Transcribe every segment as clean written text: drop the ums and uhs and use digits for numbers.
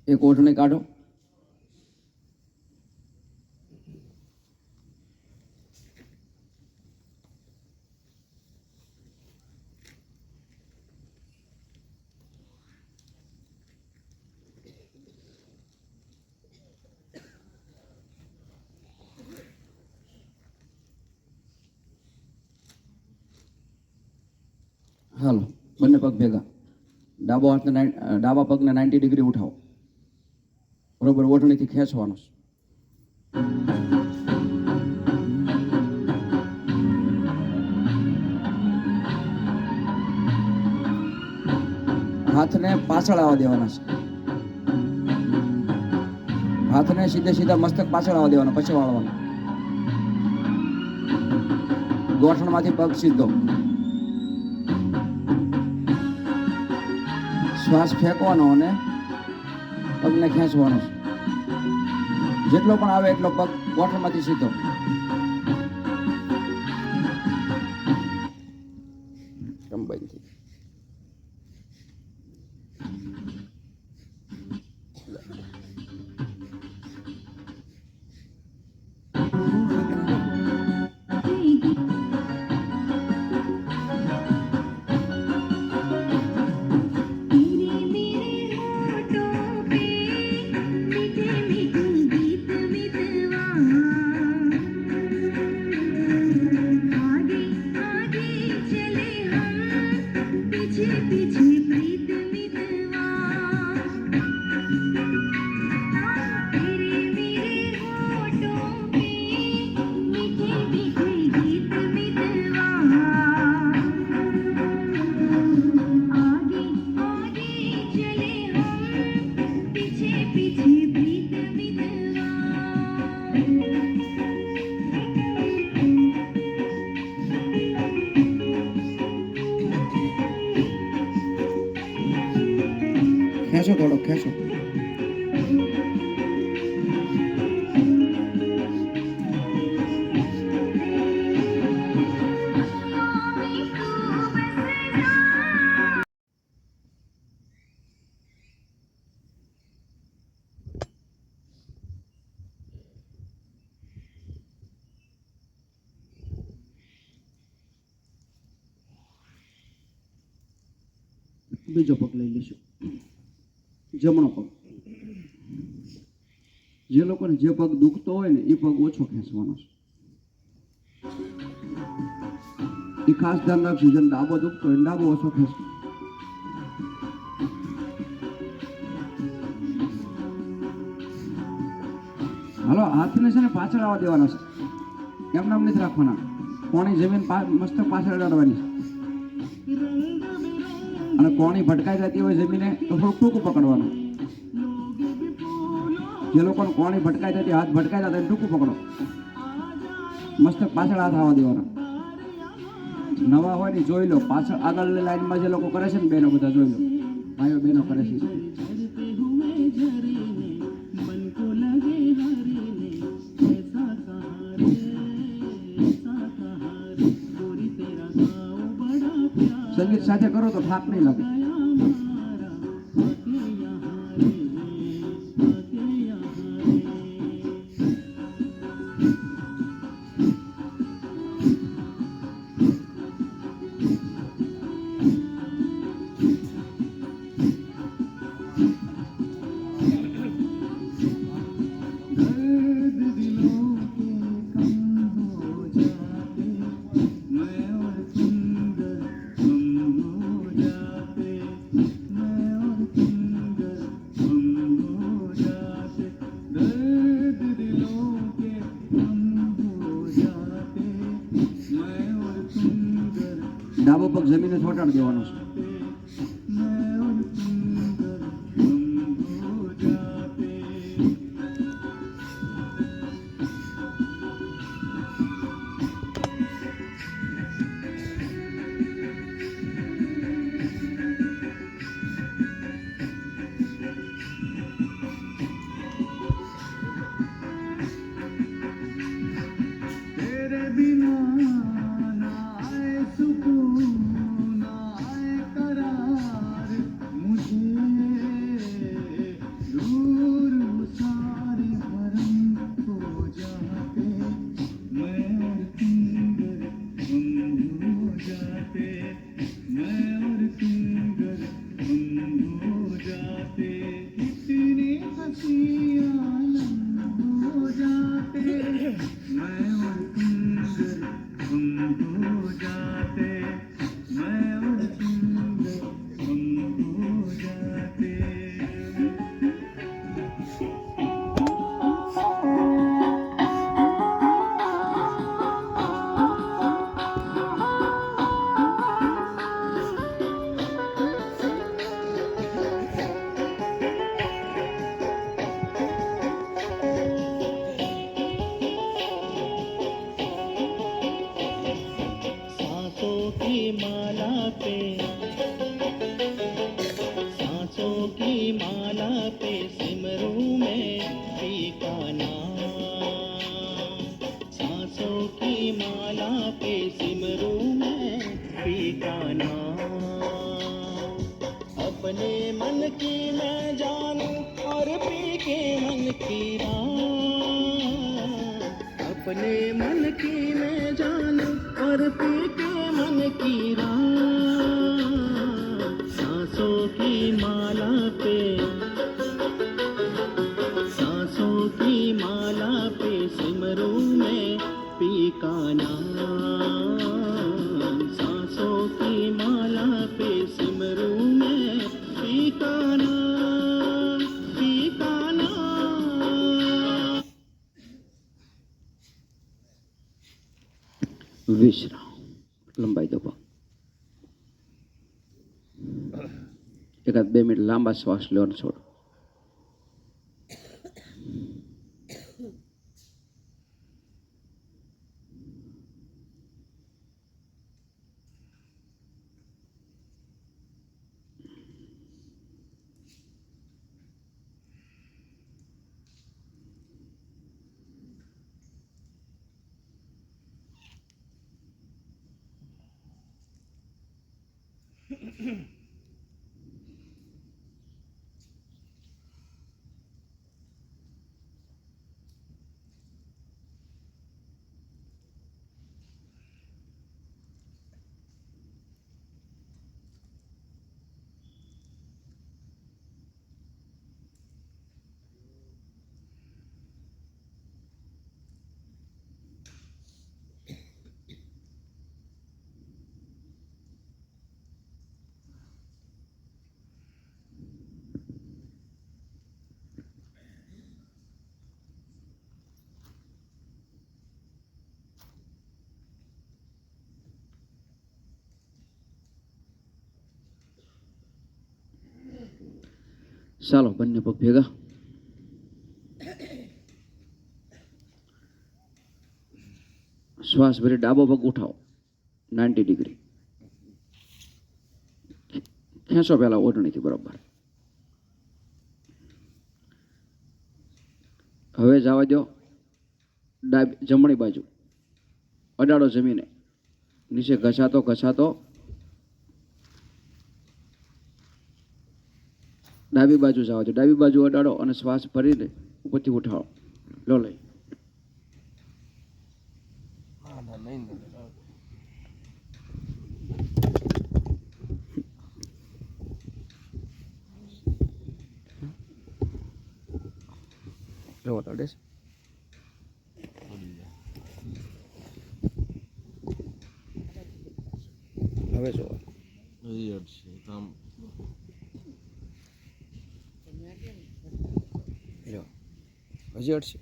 એક ઓઢણી કાઢો. હાલો, બંને પગ ભેગા. ડાબા પગને 90 ડિગ્રી ઉઠાવો. બરોબર, ઓઢણીથી ખેંચવાનો. હાથને પાછળ આવવા દેવાના છે. હાથને સીધા મસ્તક પાછળ આવવા દેવાના, પછી વાળવાનો. ગોઠણમાંથી પગ સીધો. શ્વાસ ફેંકવાનો અને પગને ખેંચવાનો. જેટલો પણ આવે એટલો પગ ગોઠણમાંથી સીધો. કંબાઈનથી ખેંચો, થોડો ખેંચો. બીજો પગ લઈ લઈશું, જમણો પગ. જે લોકોને જે પગ દુખતો હોય ને એ પગ ઓછો ખેંચવાનો છે. એ ખાસ ધ્યાન રાખશું. જેમ ડાબો દુખતો હોય ડાબો ઓછો ખેંચતો. હાલો, હાથને છે ને પાછળ આવવા દેવાના છે, એમ નામ નથી રાખવાના. કોણી જમીન મસ્ત પાછળ અડાડવાની છે. અને કોણી ભટકાઈ જતી હોય જમીને તો થોડું ટૂંકું પકડવાનું. જે લોકોને કોણી ભટકાઈ જતી, હાથ ભટકાઈ જતા એને ટૂંકું પકડો. મસ્તક પાછળ હાથ આવવા દેવાના. નવા હોય ને જોઈ લો, પાછળ આગળની લાઈનમાં જે લોકો કરે છે ને બહેનો, બધા જોઈ લો, ભાઈઓ બહેનો કરે છે. સંગીત સાથે કરો તો થાક નહીં લાગે. ડાબો પગ જમીને ચોંટાડી દેવાનો છે. की माला पे सिमरू मैं पीका नाम, सांसों की माला पे सिमरू मैं पीका नाम। अपने मन की मैं जानूं और पी के मन की राम, अपने मन की मैं जानूं और पी के मन की राम। सांसों की माला पे, सांसों की माला पे सिमरू मैं पी का नाम, सांसों की माला पे सिमरू मैं पी का नाम, पी का नाम। વિશ્રામ. લંબાઈ દો પગ. એકાદ 2 મિનિટ લાંબા શ્વાસ લો અને છોડો. ચાલો બંને પગ ભેગા. શ્વાસ ભરી ડાબો પગ ઉઠાવો 90 ડિગ્રી. ખેંચો પહેલા ઓઢણીથી બરોબર. હવે જવા દો જમણી બાજુ. અડાડો જમીને. નીચે ઘસાતો ઘસાતો ડાબી બાજુ જવા દો. ડાબી બાજુ અડાડો અને શ્વાસ ભરીને ઉપરથી ઉઠાવો. લો લઈ. લો અડાડે. હવે જો હજી અડશે.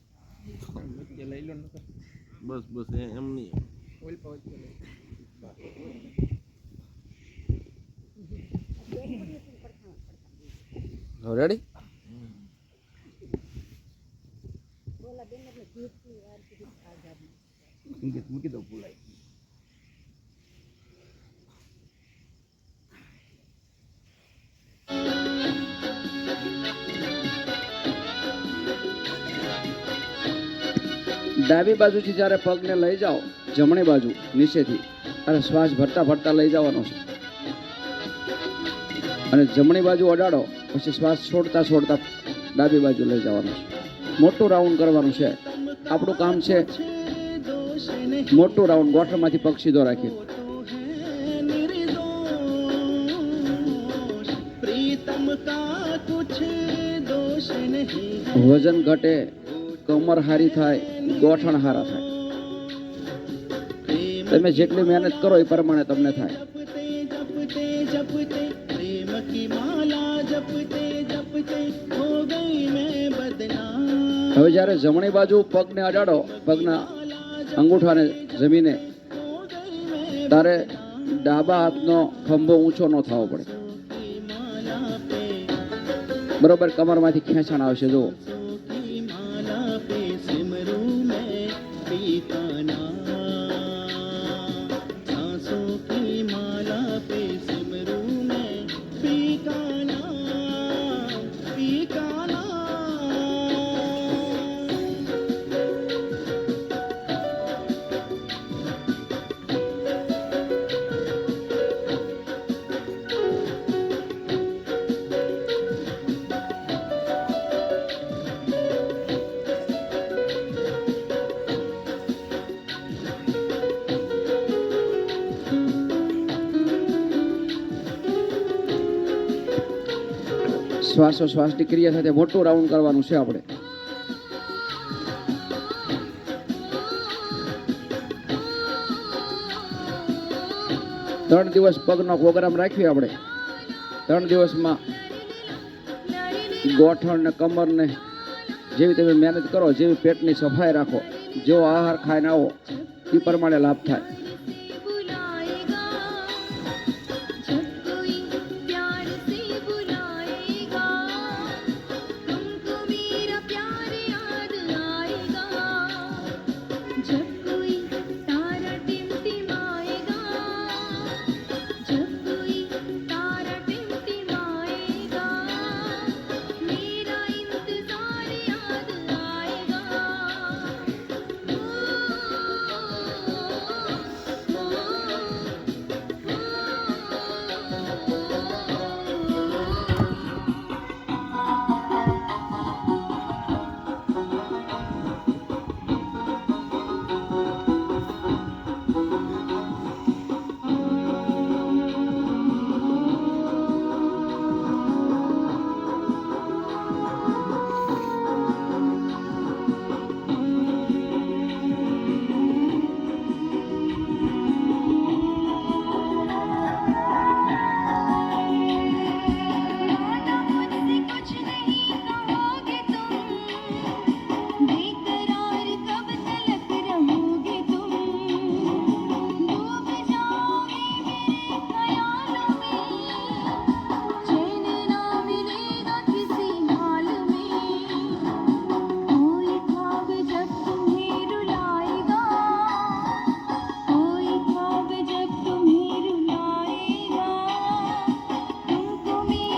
બસ બસ એમ નહીં. રેડી. મૂકી દો ભૂલાઈ. ડાબી બાજુથી જ્યારે પગને લઈ જાઓ જમણી બાજુ નીચેથી અને શ્વાસ ભરતા ભરતા લઈ જવાનો છે અને જમણી બાજુ અડાડો પછી શ્વાસ છોડતા છોડતા ડાબી બાજુ લઈ જવાનો છે. મોટું રાઉન્ડ કરવાનું છે. આપણું કામ છે મોટું રાઉન્ડ. ગોઠણમાંથી પગ સીધો રાખી. વજન ઘટે, કમર હારી થાય, ગોઠણ હારા થાય. તમે જેટલી મહેનત કરો એ પ્રમાણે તમને થાય. હવે જ્યારે જમણી બાજુ પગને અડાડો, પગના અંગૂઠાને જમીને, તારે ડાબા હાથનો ખંભો ઊંચો ન થવો પડે. બરોબર કમરમાંથી ખેંચાણ આવશે. જુઓ શ્વાસોશ્વાસની ક્રિયા સાથે મોટું રાઉન્ડ કરવાનું છે આપણે. ત્રણ દિવસ પગનો પ્રોગ્રામ રાખીએ આપણે. 3 દિવસમાં ગોઠણ ને કમર ને જેવી તમે મહેનત કરો, જેવી પેટની સફાઈ રાખો, જેવો આહાર ખાઈને આવો એ પ્રમાણે લાભ થાય.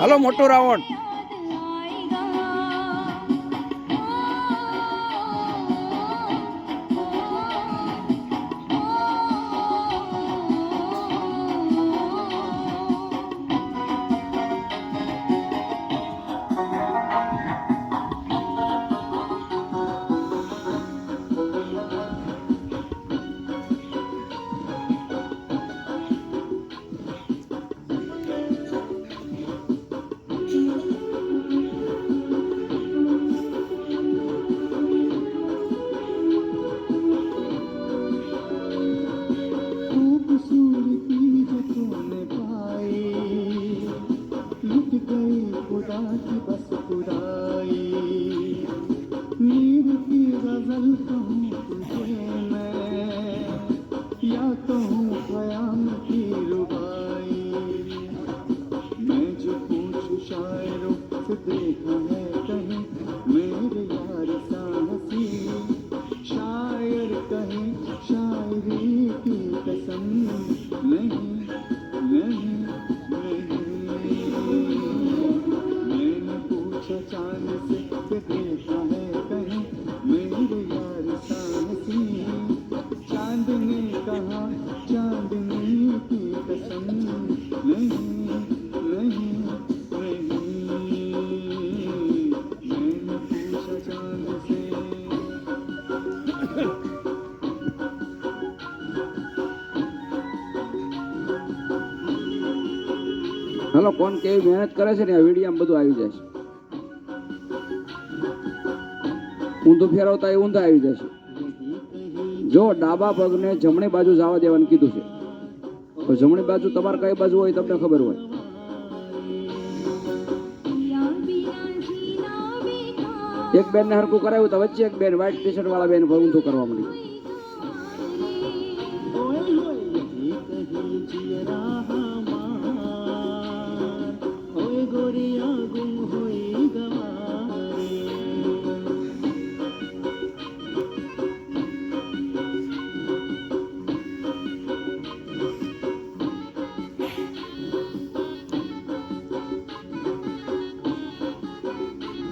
હાલો મોટો રાઉન્ડ. હાલો કોણ કેવી મહેનત કરે છે ને આ વિડીયામાં બધું આવી જશે. ઊંધું ફેરવતા એ ઊંધા આવી જશે. જો ડાબા પગને જમણી બાજુ જવા દેવાનું કીધું છે, તો જમણી બાજુ તમારે કઈ બાજુ હોય તમને ખબર હોય. એક બેન ને હરકું કરાવ્યું તો વચ્ચે એક બેન વ્હાઈટ ટી શર્ટ વાળા બેન પર ઊંધું કરવા માંડી.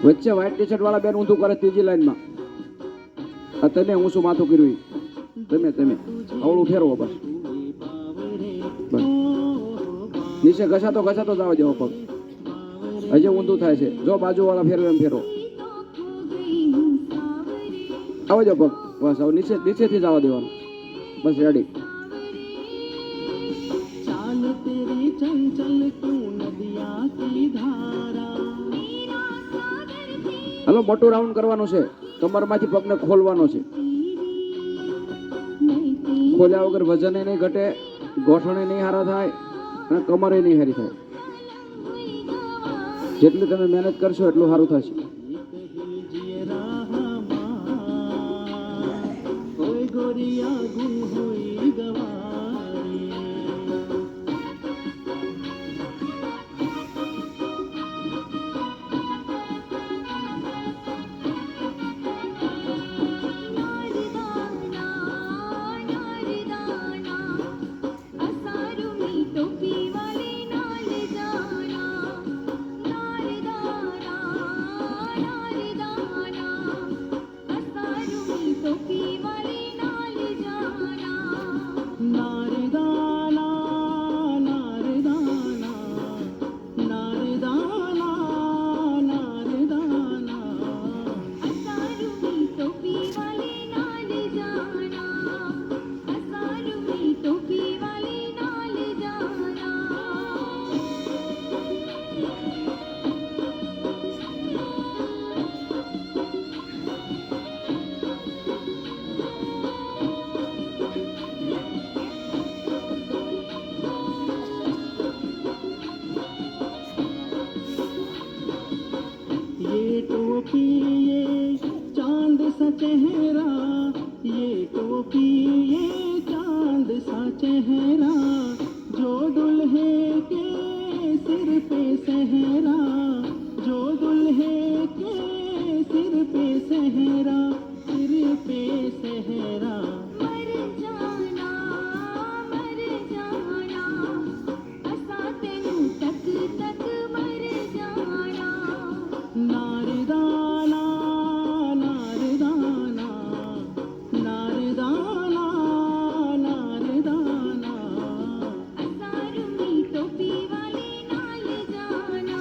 વચ્ચે વ્હાઈટ ટી શર્ટ વાળા બેન ઊંધું કરે ત્રીજી લાઈનમાં. તમે ઊંચું માથું કર્યું, તમે અવળું ફેરવો બસ. નીચે ઘસાતો જવા દેવો પગ. હજી ઊંધું થાય છે. જો બાજુ વાળા ફેરવે એમ ફેરવો. આવજો પગ બસ. હવે નીચેથી જવા દેવાનું બસ. રેડી. चाल तेरी चंचल क्यों नदिया की धारा હલો, મોટું રાઉન્ડ કરવાનું છે. કમરમાંથી પગને ખોલવાનો છે. ખોલ્યા વગર વજન નહીં ઘટે, ગોઠણે નહીં હારા થાય અને કમરે નહીં હારી થાય. જેટલી તમે મહેનત કરશો એટલું સારું થશે. ये टोपी ये चांद सा चेहरा, ये टोपी ये चांद सा चेहरा, जो दुल्हे के सिर पे सहरा, जो दुल्हे के सिर पे सहरा, सिर पे सहरा. मर जाना असा तेनू तक तक मर जाना. नारदाना नारदाना नारदाना नारदाना. असारुनी टोपी वाले नाल जाना.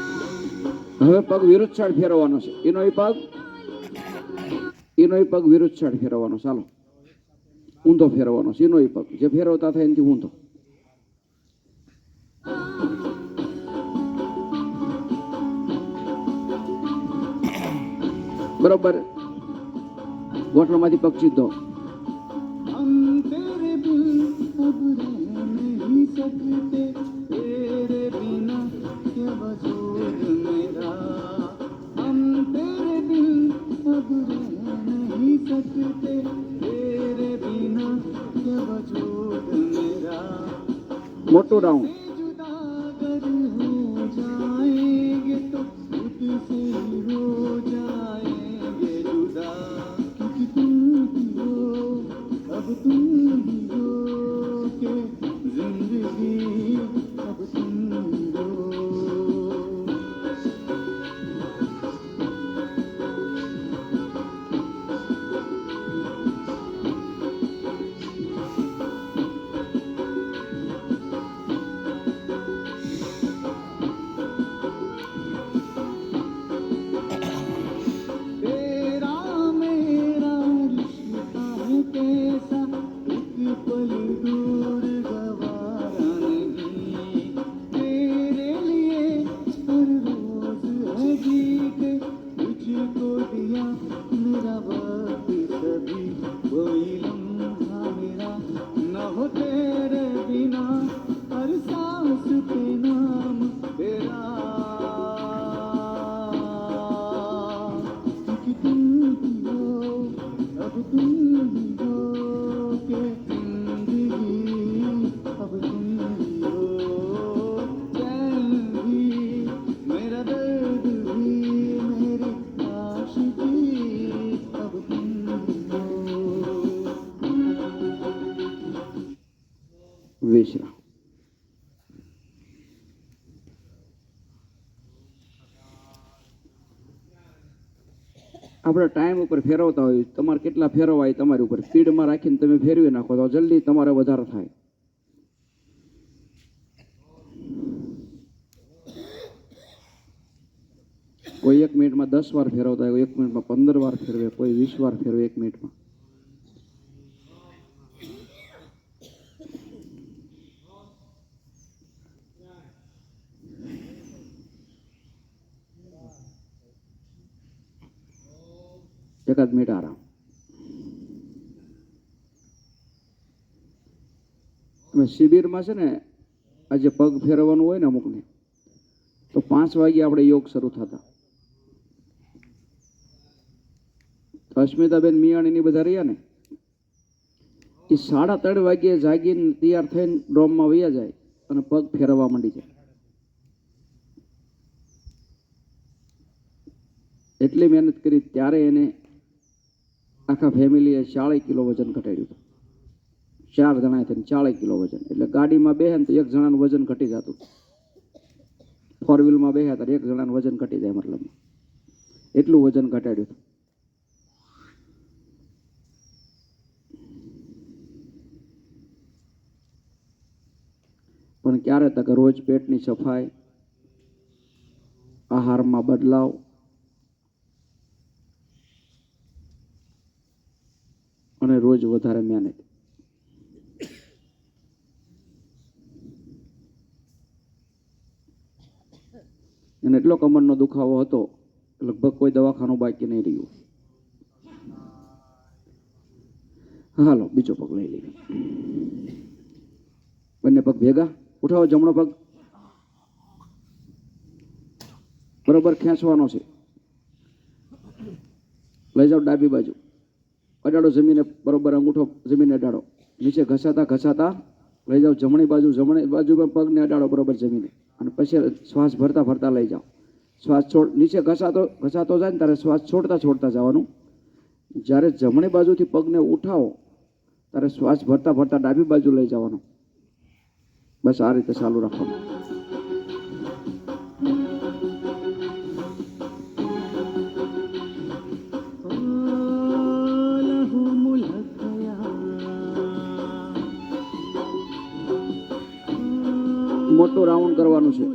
હવે પગ વિરુદ્ધ સાઈડ ફેરવવાનો છે. એનો એ પગ વિરુદ્ધ સાઈડ ફેરવવાનો. ચાલો, ઊંધો ફેરવવાનો છે. એનો એ પગ જે ફેરવતા થાય એનાથી ઊંધો. બરોબર. ગોઠણમાંથી પગ સીધો. हम तेरे बिन अब रह नहीं सकते, तेरे बिना क्या वजूद मेरा. हम तेरे बिन अब रह नहीं सकते, तेरे बिना क्या वजूद मेरा. મોટું રાઉન્ડ. जुदा अगर हो जाएंगे तो खुद से ही हो जाएंगे जुदा. क्योंकि तुम ही हो, अब तुम ही हो के जिंदगी, अब तुम ही हो. तेरा मेरा रिश्ता है कैसा, एक पल दूर गवारा नहीं. तेरे लिए हर रोज है गीत, तुझको दिया मेरा वक्त सभी. कोई लम्हा मेरा न हो तेरे बिना, हर सांस पे नाम तेरा. क्योंकि तुम ही हो, अब तुम ही हो के जिंदगी, अब तुम ही हो. चैन भी मेरा दर्द भी मेरी आशिकी, अब तुम ही हो. વિશ્રામ. આપણે ટાઈમ ઉપર ફેરવતા હોય, તમારે કેટલા ફેરવાય એ તમારી ઉપર. સ્પીડમાં રાખીને તમે ફેરવી નાખો તો જલ્દી તમારે વધારો થાય. કોઈ 1 મિનિટમાં 10 વાર ફેરવતા હોય, કોઈ 1 મિનિટમાં 15 વાર ફેરવે, કોઈ 20 વાર ફેરવે 1 મિનિટમાં. એકાદ મિનિટ આરામ. અમે શિબિરમાં છે ને આજે પગ ફેરવવાનું હોય ને અમુકને, તો 5 વાગે આપણે યોગ શરૂ થતા. તો અસ્મિતાબેન મિયાણીની બધા રહ્યા ને, એ 3:30 વાગ્યે જાગીને તૈયાર થઈને ડોમમાં વયા જાય અને પગ ફેરવવા માંડી જાય. એટલી મહેનત કરી ત્યારે એને આખા ફેમિલીએ 40 કિલો વજન ઘટાડ્યું હતું. 4 જણાએ થઈને 40 કિલો વજન. એટલે ગાડીમાં બેહે ને તો એક જણાનું વજન ઘટી જતું. 4 વ્હીલમાં બેહ્યા ત્યારે એક જણાનું વજન ઘટી જાય, મતલબ એટલું વજન ઘટાડ્યું હતું. પણ ક્યારે તક રોજ પેટની સફાઈ, આહારમાં બદલાવ, અને રોજ વધારે મહેનત. એને એટલો કમરનો દુખાવો હતો લગભગ કોઈ દવાખાનું બાકી નહીં રહ્યું. હાલો બીજો પગ લઈ લઈએ. બંને પગ ભેગા ઉઠાવો. જમણો પગ બરોબર ખેંચવાનો છે. લઈ જાઓ ડાબી બાજુ. અડાડો જમીને, બરોબર અંગૂઠો જમીને અડાડો. નીચે ઘસાતા ઘસાતા લઈ જાઓ જમણી બાજુ. જમણી બાજુમાં પગને અડાડો બરોબર જમીને, અને પછી શ્વાસ ભરતા ભરતા લઈ જાઓ. શ્વાસ છોડ, નીચે ઘસાતો જાય ને ત્યારે શ્વાસ છોડતા છોડતા જવાનું. જ્યારે જમણી બાજુથી પગને ઉઠાવો ત્યારે શ્વાસ ભરતા ભરતા ડાબી બાજુ લઈ જવાનો. બસ આ રીતે ચાલુ રાખવાનું. મોટું રાઉન્ડ કરવાનું છે.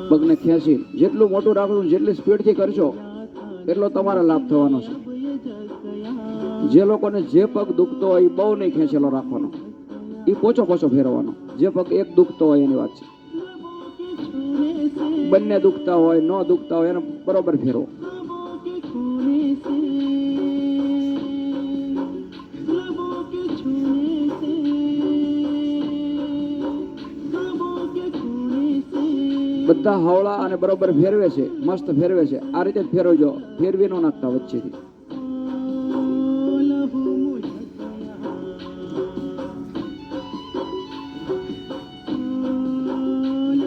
પગને ખેંચી જેટલું મોટું રાખવું, જેટલી સ્પીડથી કરશો એટલો તમારે લાભ થવાનો છે. જે લોકોને જે પગ દુખતો હોય એ બહુ નહીં ખેંચેલો રાખવાનો, એ પોચો પોચો ફેરવવાનો. જે પગ એક દુખતો હોય એની વાત છે. બંને દુખતા હોય ન દુખતા હોય એને બરોબર ફેરવો. બધા હવળા અને બરોબર ફેરવે છે, મસ્ત ફેરવે છે. આ રીતે જ ફેરવજો, ફેરવી ન નાખતા વચ્ચેથી.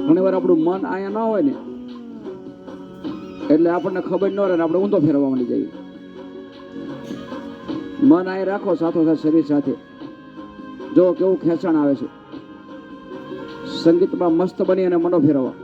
ઘણી વાર આપણું મન અહીંયા ના હોય ને, એટલે આપણને ખબર ન રહે ને આપણે ઊંધો ફેરવા માંડી જઈએ. મન અહીંયા રાખો સાથોસાથ શરીર સાથે. જો કેવું ખેંચાણ આવે છે. સંગીતમાં મસ્ત બની અને મંડો ફેરવા.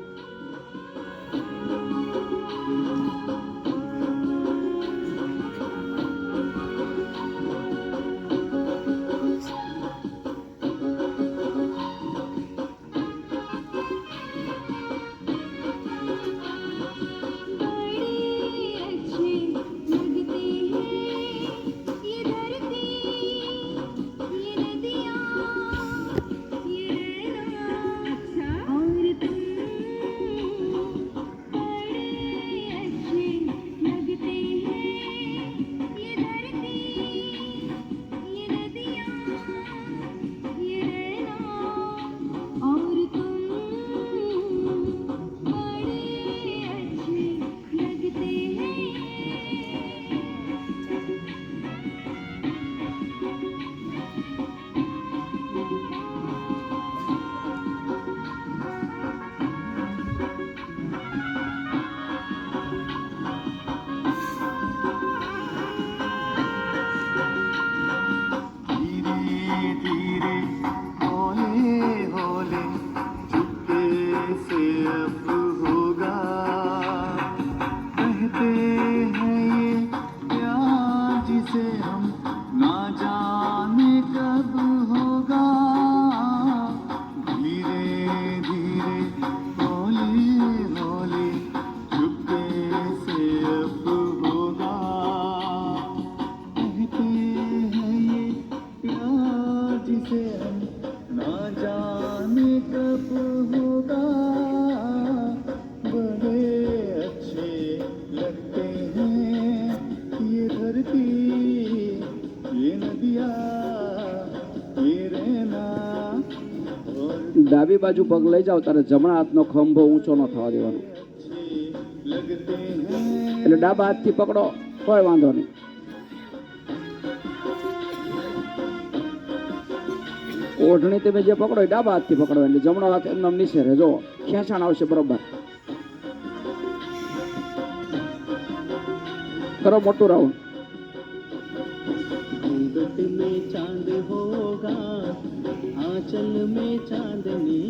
ડાબી બાજુ પગ લઈ જાઓ ત્યારે જમણા હાથનો ખંભો ઊંચો ન થવા દેવાનો. लगते हैं એટલે ડાબા હાથથી પકડો કોઈ વાંધો નહીં. ઓઢણી તમે જે પકડો એ ડાબા હાથથી પકડો એટલે જમણો હાથ એમને નીચે રહે. જો ખેંચાણ આવશે બરોબર. કરો મોટું રાઉન્ડ. घूंघट में चांद होगा आंचल में चांदनी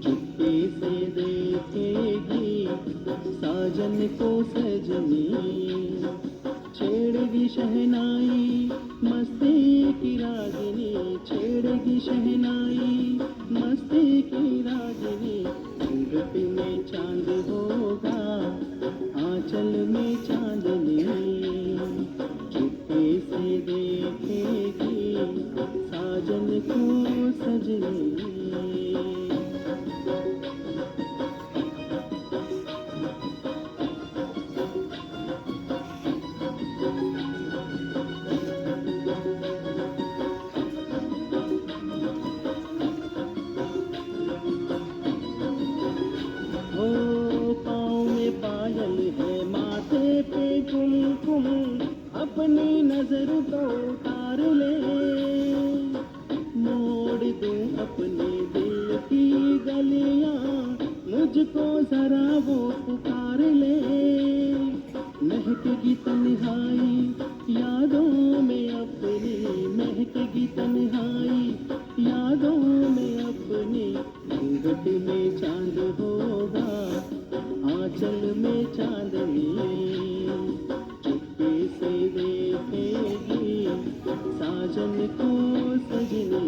चुपके से देखेगी साजन को सजनी छेड़ेगी शहनाई मस्ती की रागिनी छेड़ेगी शहनाई मस्ती की रागिनी घूंघट में चांद होगा आंचल में चांदनी चुपके से देखेगी साजन को सजनी पाँव में पायल है माथे पे कुमकुम अपनी नजर तो उतार ले मोड़ दूं अपने दिल की गलियां मुझको जरा वो पुकार ले महकेगी तन्हाई यादों में अपनी महकेगी तन्हाई यादों में अपनी घूंघट में चांद होगा आंचल में चांदनी चुपके से देखेगी साजन को सजनी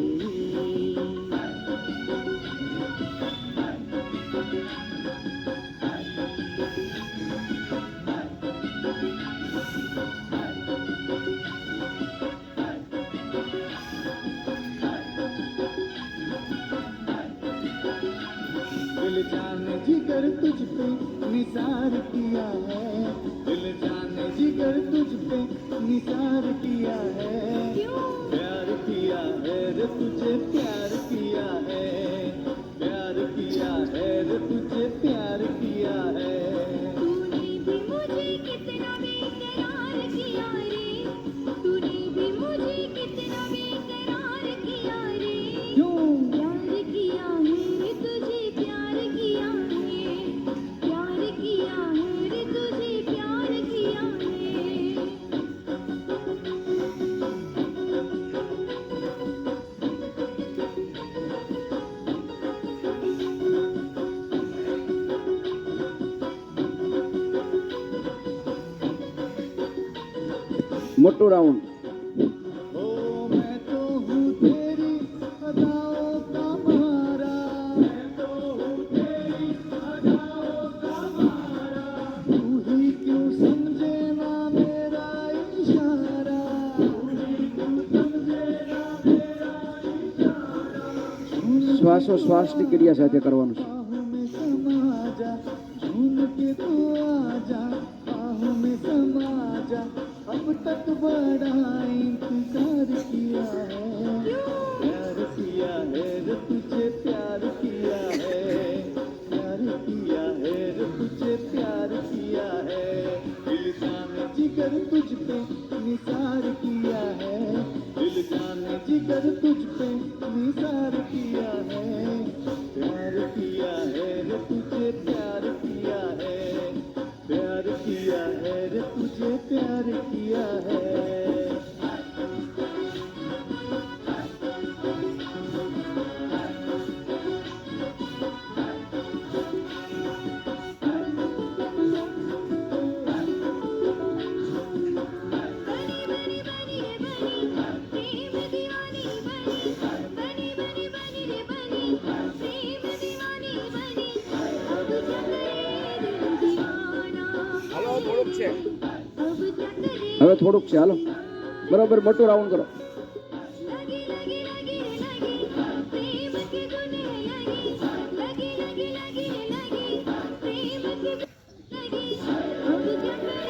दिल जाने जिगर तुझ पे निसार किया है दिल जाने जिगर तुझ पे निसार किया है प्यार किया है रे तुझे प्यार किया है प्यार किया है रे तुझे प्यार किया है तूने भी मुझे कितना बेकरार किया रे तूने भी मुझे कितना बेकरार किया रे क्यों प्यार किया है रे तुझे प्यार किया है प्यार किया है रे तुझे प्यार किया है મોટું રાઉન્ડ. ओ मैं तो हूँ तेरी अदाओं का मारा मैं तो हूँ तेरी अदाओं का मारा तू ही क्यों समझे ना मेरा इशारा तू ही क्यों समझे ना मेरा इशारा શ્વાસોશ્વાસની ક્રિયા સાથે કરવાનું છે. बाहों में समा जा झूम के तू आजा बाहों में समा जा अब तक बड़ा इंतजार किया है प्यार किया है रे तुझे प्यार किया है प्यार किया है रे तुझे प्यार किया है दिल जाने जिगर तुझ पे निसार किया है दिल जाने जिगर तुझ पे निसार किया है प्यार किया है रे तुझे प्यार किया है प्यार किया है रे तुझे प्यार किया है હવે થોડુંક છે હાલો બરોબર. મોટું રાઉન્ડ કરો. लगी लगी लगी लगी प्रेम की धुन लगी लगी लगी लगी लगी प्रेम की लगी अब क्या करे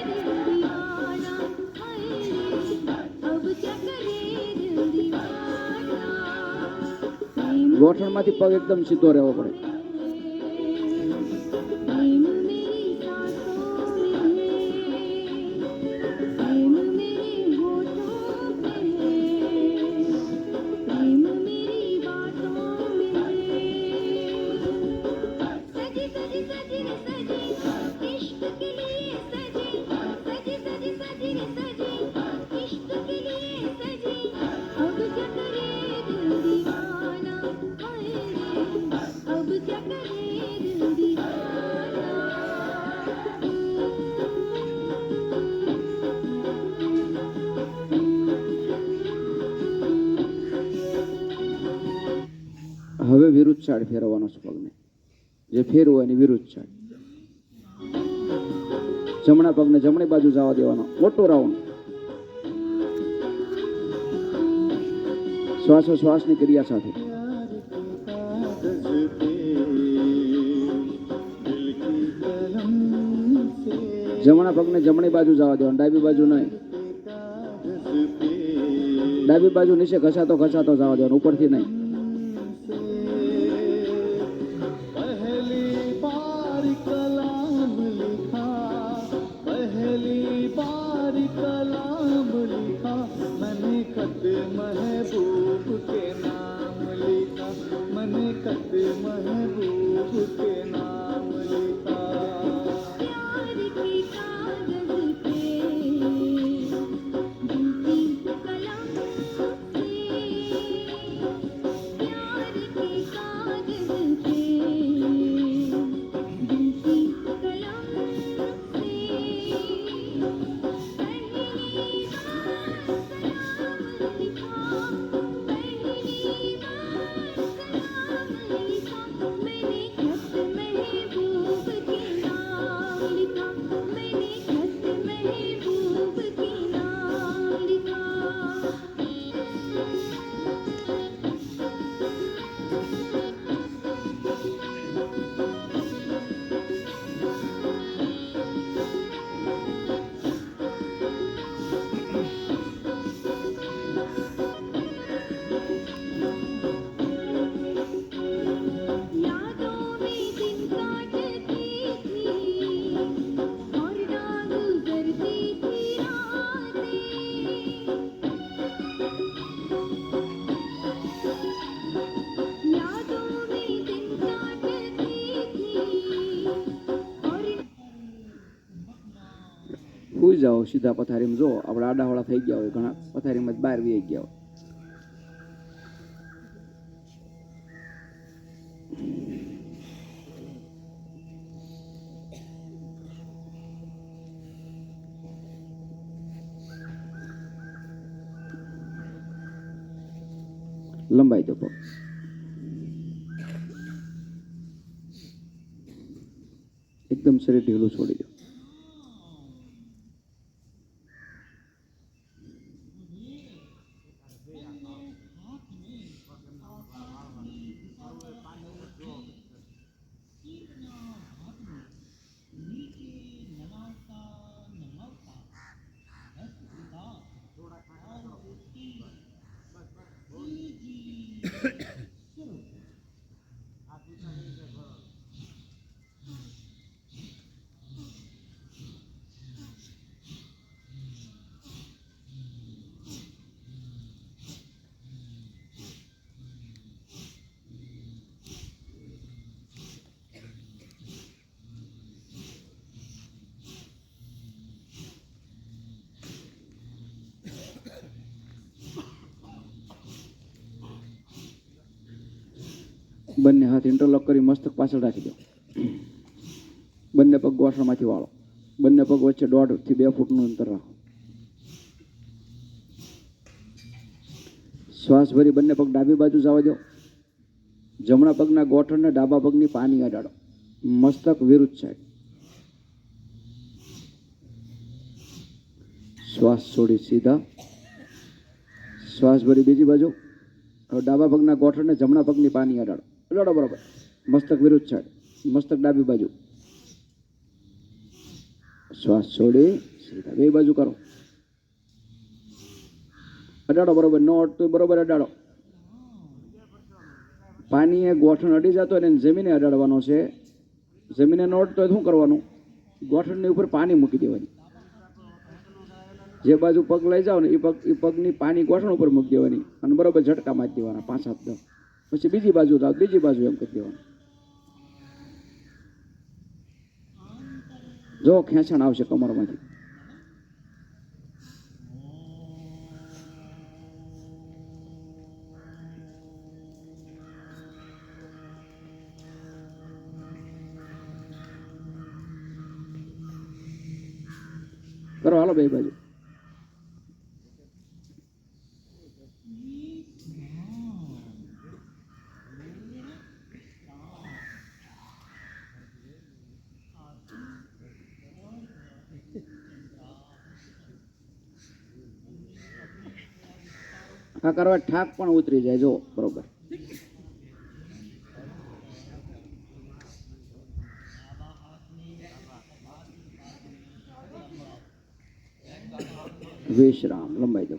दिल दीवाना हाय रे अब क्या करे दिल दीवाना प्रेम ગોઠણમાંથી પગ એકદમ સીધો રહેવો પડે. प्रेम मेरी सांसों में है, प्रेम मेरे होठों पे है, प्रेम मेरी बातों में है. सजी सजी सजी रे सजी इश्क के लिए सजी, सजी सजी सजी रे सजी इश्क के लिए सजी. अब क्या करे दिल दीवाना, हाय रे अब क्या करे दिल दीवाना. હવે વિરુદ્ધ સાઈડ ફેરવવાનો છે પગને. જે ફેરવું એની વિરુદ્ધ સાઈડ. જમણા પગને જમણી બાજુ જવા દેવાનો. મોટો રાઉન્ડ. શ્વાસોશ્વાસની ક્રિયા સાથે. જમણા પગને જમણી બાજુ જવા દેવાનો, ડાબી બાજુ નહીં. ડાબી બાજુ નીચે ઘસાતો ઘસાતો જવા દેવાનો, ઉપરથી નહીં. पहली बार कलाम लिखा, पहली बार कलाम लिखा, मैंने खत महबूब के नाम लिखा, मैंने खत महबूब के नाम लिखा. प्यार की कागज पे गिनती कलम से, प्यार की कागज पे गिनती कलम से. पहली बार सलाम लिखा, पहली बार सलाम लिखा, मैंने खत महबूब के नाम लिखा, मैंने खत महबूब के नाम लिखा. यादों में दिन काटती थी और रात गुजरती थी रातें. यादों में दिन काटती थी और સુઈ જાઓ સીધા પથારીમાં. જો આપણે આડાવાળા થઈ ગયા હોય ઘણા, પથારીમાં જ બહાર વી ગયા હોય. લંબાઈ દો પગ. એકદમ શરીર ઢીલું છોડી દો. બંને હાથ ઇન્ટરલોક કરી મસ્તક પાછળ રાખી દો. બંને પગ ગોઠણમાંથી વાળો. બંને પગ વચ્ચે 1.5 થી 2 ફૂટનું અંતર રાખો. શ્વાસ ભરી બંને પગ ડાબી બાજુ જવા દો. જમણા પગના ગોઠણને ડાબા પગની પાની અડાડો. મસ્તક વિરુદ્ધ સાઈડ. શ્વાસ છોડી સીધા. શ્વાસ ભરી બીજી બાજુ. હવે ડાબા પગના ગોઠણને જમણા પગની પાની અડાડો. અડાડો બરાબર. મસ્તક વિરુદ્ધ સાઈડ. મસ્તક ડાબી બાજુ. શ્વાસ છોડી સીધા બે બાજુ કરો. અડાડો બરોબર. નો અડતું બરોબર અડાડો. પાણીએ ગોઠણ અડી જતો હોય ને એને જમીને અડાડવાનો છે. જમીને ન અડતો હોય શું કરવાનું? ગોઠણની ઉપર પાણી મૂકી દેવાની. જે બાજુ પગ લઈ જાઓ ને એ પગની પાણી ગોઠણ ઉપર મૂકી દેવાની અને બરોબર ઝટકા મારી દેવાના 5-7 દસ. પછી બીજી બાજુ જાઓ, બીજી બાજુ એમ કરી દેવાનું. જો ખેંચાણ આવશે કમરમાંથી. કરો હાલો બે બાજુ. આ કરવા ઠાક પણ ઉતરી જાય. જો બરોબર. વિશ્રામ લંબાઈ દો.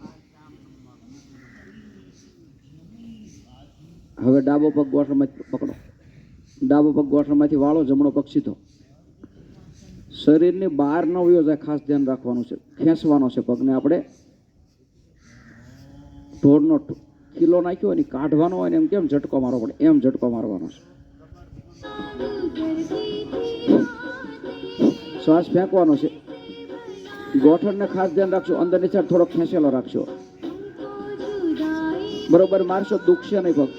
હવે ડાબો પગ ગોઠણમાંથી પકડો. ડાબો પગ ગોઠણમાંથી વાળો, જમણો પગ સીધો. શરીરની બહાર ન વયો જાય, ખાસ ધ્યાન રાખવાનું છે. ખેંચવાનો છે પગને. આપણે ઢોરનો ખીલો નાખ્યો હોય ને કાઢવાનો હોય ને એમ કેમ ઝટકો મારવો પડે, એમ ઝટકો મારવાનો છે. શ્વાસ ફેંકવાનો છે. ગોઠણને ખાસ ધ્યાન રાખજો. અંદરની સાઈડ થોડો ખેંચેલો રાખજો. બરોબર મારશો દુખશે નહીં પગ.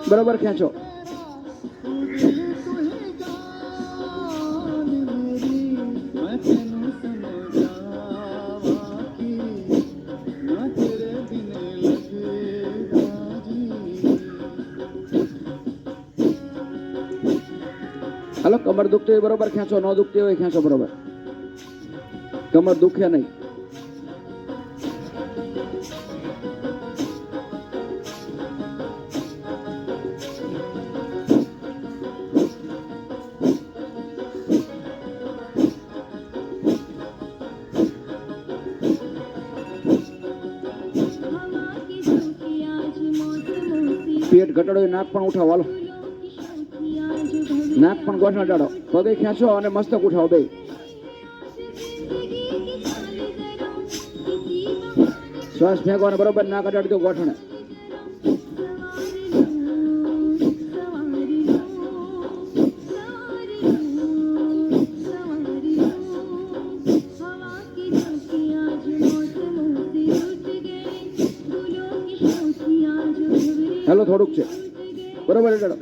બરોબર ખેંચો. હાલો કમર દુખતી હોય બરોબર ખેંચો, ન દુખતી હોય ખેંચો બરોબર. કમર દુખે નહીં. પેટ ઘટાડો, નાક પણ ઉઠાવો. હાલો નાક પણ ગોઠણ અડાડો. પગે ખેંચો અને મસ્તક ઉઠાવો બે. શ્વાસ ફેંકો અને બરોબર નાક અડાડી દો ગોઠણે. હેલો થોડુંક છે બરોબર અડાડો.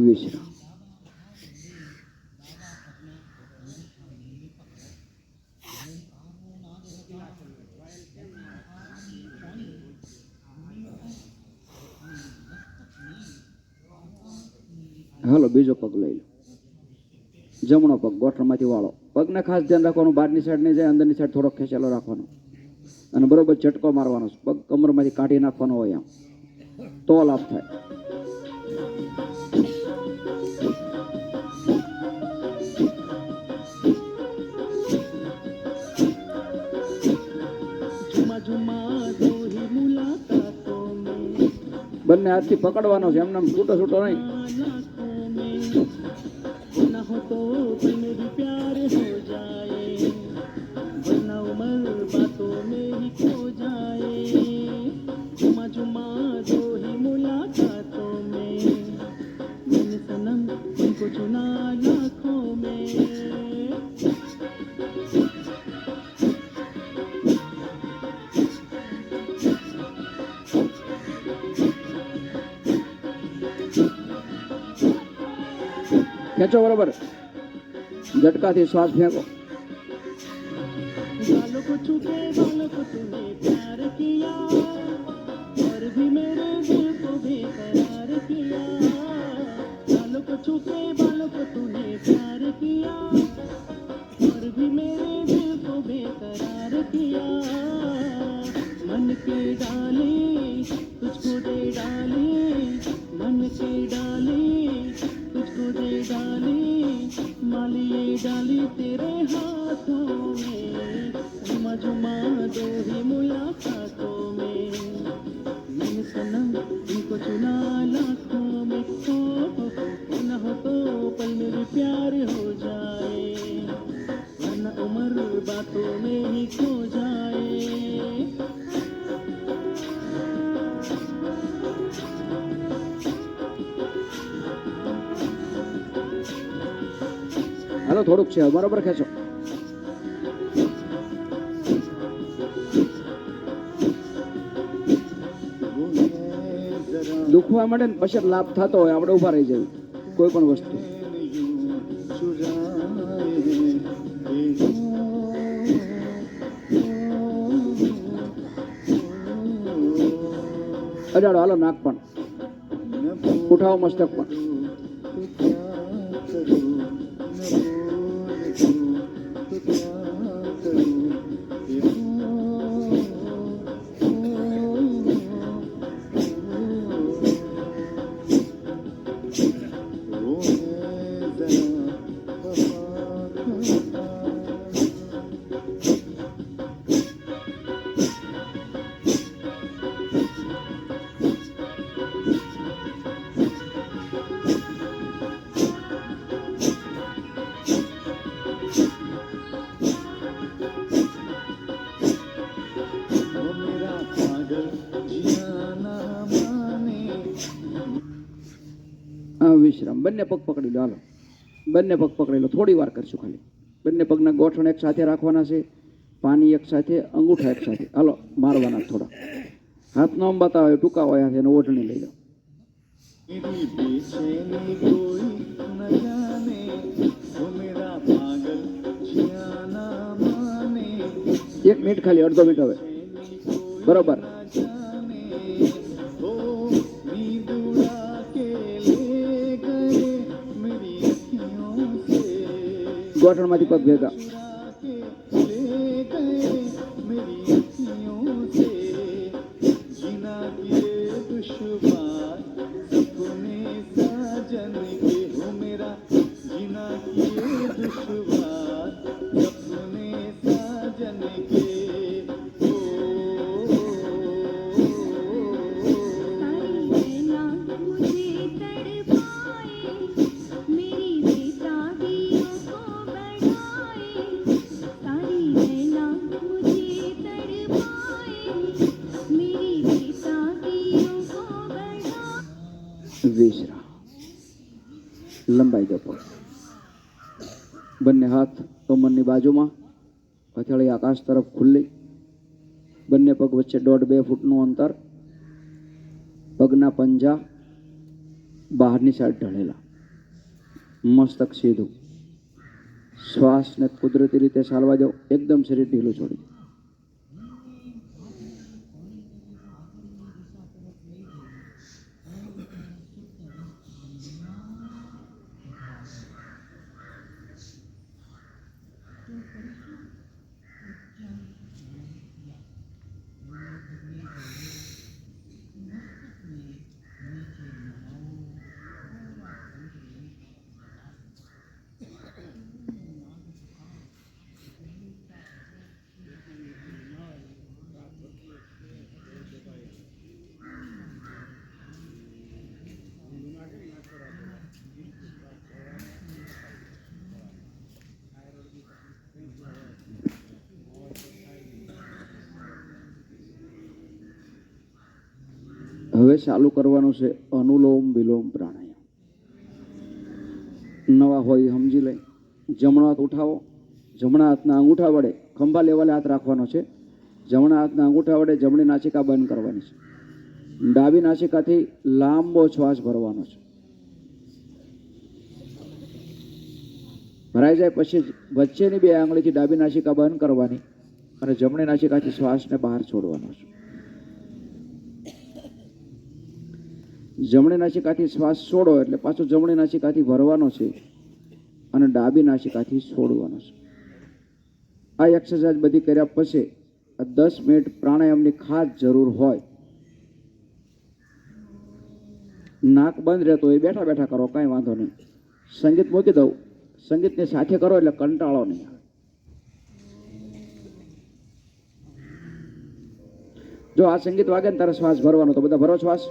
વિશ્રામ. હાલો બીજો પગ લઈ લો. જમણો પગ ગોઠણમાંથી વાળો. પગને ખાસ ધ્યાન રાખવાનું, બહારની સાઈડ નહીં જાય, અંદરની સાઈડ થોડો ખેંચેલો રાખવાનો અને બરોબર ઝટકો મારવાનો. પગ કમરમાંથી કાઢી નાખવાનો હોય આમ. તો લાભ થાય. झुमा झुमा दो ही मुलाकातों में બંને હાથથી પકડવાનો છે, એમને છૂટો છૂટો નહીં. लाखों में ना हो तो पल में भी प्यार हो जाए वरना उम्र बातों में ही खो जाए झुमा झुमा दो ही मुलाकातों में मैंने सनम तुमको चुना लाखों में ખેંચો બરોબર, ઝટકાથી શ્વાસ ફેંકો. बालों को छूके बालों को तूने प्यार किया और भी मेरे दिल को बेकरार किया बालों को छूके बालों को तूने प्यार किया और भी मेरे दिल को बेकरार किया मन के डाली तुझको दे डाली मन के डाली तुझको दे डाली मालिए डाली तेरे हाथों में झुमा झुमा दो ही मुलाकातों में मैंने सनम तुमको चुना लाखों में हो न हो तो पल में भी प्यार हो जाए वरना उम्र बातों में ही खो जाए હાલો થોડુંક છે, બરોબર ખેંચો. દુખવા માટે ને પછી લાભ થતો હોય આપણે ઊભા રહી જવું કોઈ પણ વસ્તુ. અજાડો હાલો, નાક પણ ઉઠાવો, મસ્તક પણ. વિશ્રામ. બંને પગ પકડી લો, હાલો બંને પગ પકડી લો. થોડી વાર કરશું ખાલી. બંને પગના ગોઠણ એક સાથે રાખવાના છે, પાણી એક સાથે, અંગૂઠા એક સાથે. હાલો મારવાના થોડા. હાથ નો અંબાતા હોય, ટૂંકા હોય હાથ, એને ઓઢણી લઈ લો. मेरी बेचैनी कोई न जाने वो मेरा पागल जिया ना माने 1 મિનિટ ખાલી, અડધો મિનિટ હવે. બરોબર. जाने ओ नींद उड़ा के ले गए मेरी अखियों से ગોઠણમાંથી પગ ભેગા. चुरा के ले गए मेरी अखियों से जीना किए दुश्वार सपने साजन के हो मेरा जीना किए दुश्वार सपने साजन के ओ सारी नैना मुझे तड़पाए मेरी बेताबियों को बढ़ाए सारी नैना मुझे तड़पाए मेरी बेताबियों को बढ़ाए વિશ્રામ. લંબાઈ દો પગ. બંને હાથ કમરની બાજુમાં, હથેળી આકાશ તરફ ખુલ્લી. બંને પગ વચ્ચે 1.5-2 ફૂટનું અંતર. પગના પંજા બહારની સાઈડ ઢળેલા. મસ્તક સીધું. શ્વાસને કુદરતી રીતે ચાલવા દો. એકદમ શરીર ઢીલું છોડી દો. હવે ચાલુ કરવાનું છે અનુલોમ વિલોમ પ્રાણાયામ. નવા હોય એ સમજી લે. જમણો હાથ ઉઠાવો. જમણા હાથના અંગૂઠા વડે ખંભા લેવલે હાથ રાખવાનો છે. જમણા હાથના અંગૂઠા વડે જમણી નાસિકા બંધ કરવાની છે. ડાબી નાસિકાથી લાંબો શ્વાસ ભરવાનો છે. ભરાઈ જાય પછી વચ્ચેની બે આંગળીથી ડાબી નાસિકા બંધ કરવાની અને જમણી નાસિકાથી શ્વાસને બહાર છોડવાનો છે. જમણી નાસિકાથી શ્વાસ છોડો એટલે પાછો જમણી નાસિકાથી ભરવાનો છે અને ડાબી નાસિકાથી છોડવાનો છે. આ એક્સરસાઇઝ બધી કર્યા પછી 10 મિનિટ પ્રાણાયામની ખાસ જરૂર હોય. નાક બંધ રહેતો હોય બેઠા બેઠા કરો, કાંઈ વાંધો નહીં. સંગીત મૂકી દઉં, સંગીતની સાથે કરો એટલે કંટાળો નહીં આવે. જો આ સંગીત વાગે ને તારે શ્વાસ ભરવાનો, તો બધા ભરો શ્વાસ.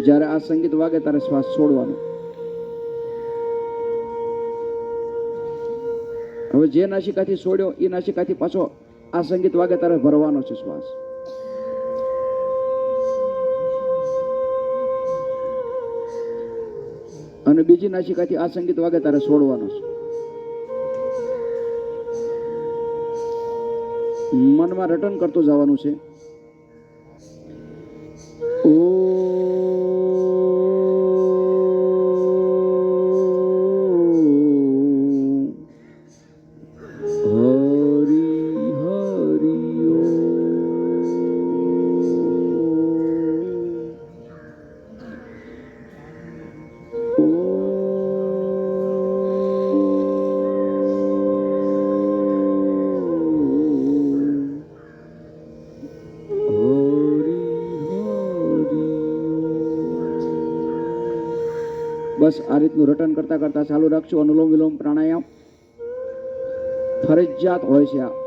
જ્યારે આ સંગીત વાગે તારે શ્વાસ છોડવાનો. હવે જે નાસિકાથી છોડ્યો એ નાસિકાથી પાછો આ સંગીત વાગે તારે ભરવાનો છે શ્વાસ. અને બીજી નાસિકાથી આ સંગીત વાગે તારે છોડવાનો છે. મનમાં રટન કરતું જવાનું છે. બસ આ રીતનું રટન કરતા કરતા ચાલુ રાખશું. અનુલોમ વિલોમ પ્રાણાયામ ફરજિયાત હોય છે. આ